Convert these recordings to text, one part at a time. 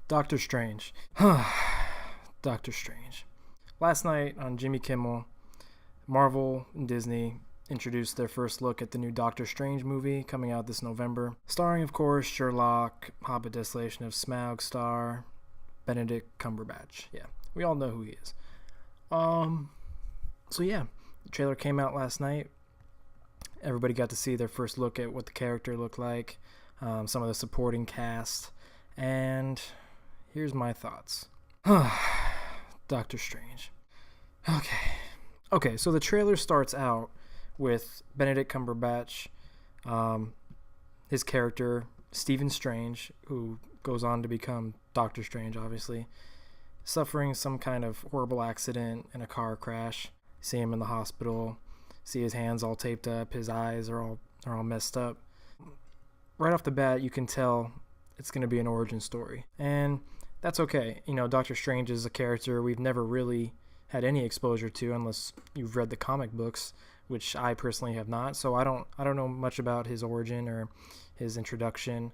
Doctor Strange. Doctor Strange. Last night on Jimmy Kimmel, Marvel and Disney introduced their first look at the new Doctor Strange movie coming out this November, starring, of course, Sherlock, Hobbit Desolation of Smaug star, Benedict Cumberbatch. Yeah, we all know who he is. So yeah, the trailer came out last night. Everybody got to see their first look at what the character looked like, some of the supporting cast, and here's my thoughts. Doctor Strange. Okay, so the trailer starts out with Benedict Cumberbatch, his character, Stephen Strange, who goes on to become Doctor Strange, obviously, suffering some kind of horrible accident in a car crash. See him in the hospital, see his hands all taped up, his eyes are all messed up. Right off the bat, you can tell it's going to be an origin story, and that's okay. You know, Doctor Strange is a character we've never really had any exposure to unless you've read the comic books, which I personally have not. So I don't know much about his origin or his introduction.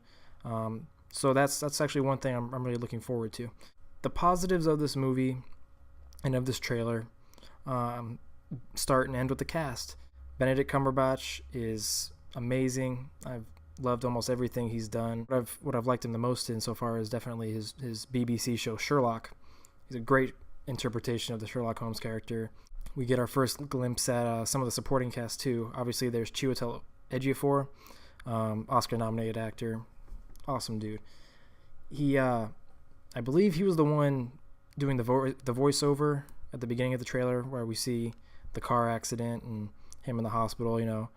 So that's actually one thing I'm really looking forward to. The positives of this movie and of this trailer start and end with the cast. Benedict Cumberbatch is amazing. I've loved almost everything he's done. What I've liked him the most in so far is definitely his BBC show Sherlock. He's a great interpretation of the Sherlock Holmes character. We get our first glimpse at some of the supporting cast too. Obviously, there's Chiwetel Ejiofor, Oscar-nominated actor, awesome dude. He, I believe, he was the one doing the voiceover at the beginning of the trailer, where we see the car accident and him in the hospital. You know,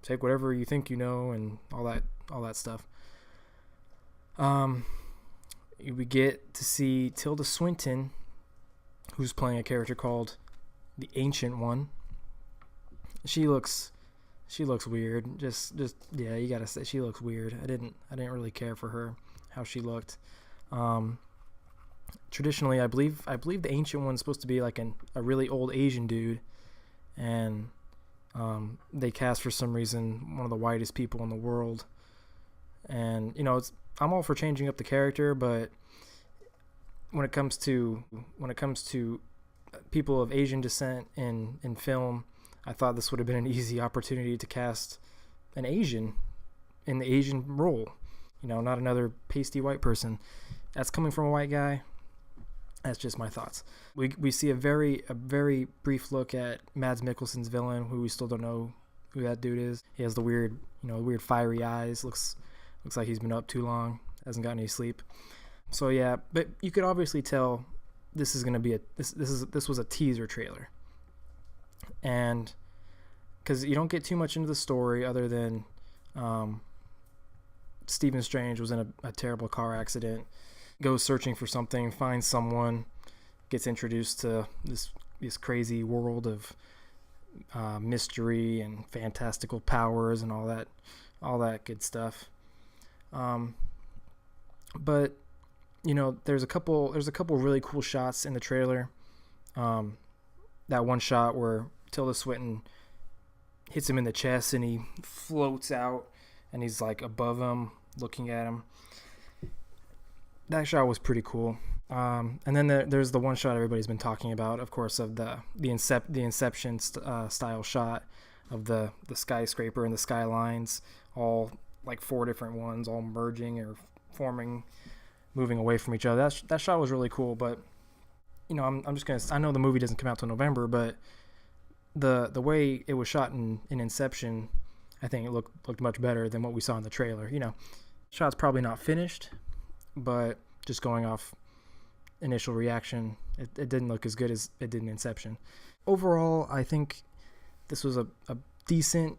take whatever you think you know, and all that stuff. We get to see Tilda Swinton, who's playing a character called the Ancient One. She looks weird. Just yeah, you gotta say she looks weird. I didn't really care for her, how she looked. Traditionally, I believe the Ancient One's supposed to be like a really old Asian dude, and they cast, for some reason, one of the whitest people in the world. And you know, I'm all for changing up the character, but when it comes to people of Asian descent in film, I thought this would have been an easy opportunity to cast an Asian in the Asian role. You know, not another pasty white person. That's coming from a white guy. That's just my thoughts. We see a very brief look at Mads Mikkelsen's villain, who we still don't know who that dude is. He has the weird fiery eyes. Looks like he's been up too long. Hasn't gotten any sleep. So yeah, but you could obviously tell this is gonna be this was a teaser trailer, and because you don't get too much into the story other than Stephen Strange was in a terrible car accident, goes searching for something, finds someone, gets introduced to this crazy world of mystery and fantastical powers and all that good stuff. But you know, there's a couple really cool shots in the trailer. That one shot where Tilda Swinton hits him in the chest and he floats out and he's like above him looking at him. That shot was pretty cool. And then there's the one shot everybody's been talking about, of course, of the Inception style shot of the skyscraper and the skylines, all like 4 different ones, all merging or forming, moving away from each other. That shot was really cool. But you know, I'm just gonna. I know the movie doesn't come out till November, but the way it was shot in Inception, I think it looked much better than what we saw in the trailer. You know, shot's probably not finished, but just going off initial reaction, it didn't look as good as it did in Inception. Overall, I think this was a decent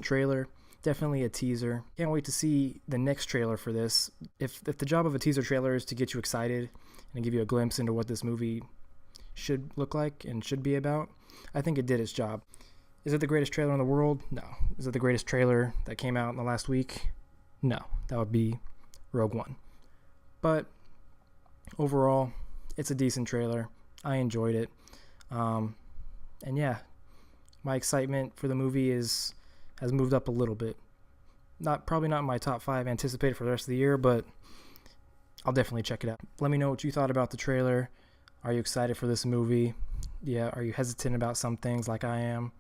trailer. Definitely a teaser. Can't wait to see the next trailer for this. If the job of a teaser trailer is to get you excited and give you a glimpse into what this movie should look like and should be about, I think it did its job. Is it the greatest trailer in the world? No. Is it the greatest trailer that came out in the last week? No. That would be Rogue One. But overall, it's a decent trailer. I enjoyed it. And yeah, my excitement for the movie has moved up a little bit. Probably not in my top 5 anticipated for the rest of the year, but I'll definitely check it out. Let me know what you thought about the trailer. Are you excited for this movie? Yeah, are you hesitant about some things like I am?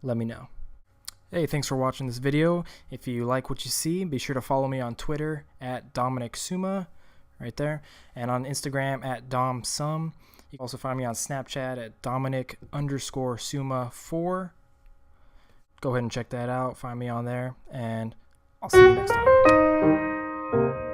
Let me know. Hey, thanks for watching this video. If you like what you see, be sure to follow me on Twitter at Dominic Suma, right there, and on Instagram at DomSum. You can also find me on Snapchat at Dominic_Suma4. Go ahead and check that out. Find me on there, and I'll see you next time.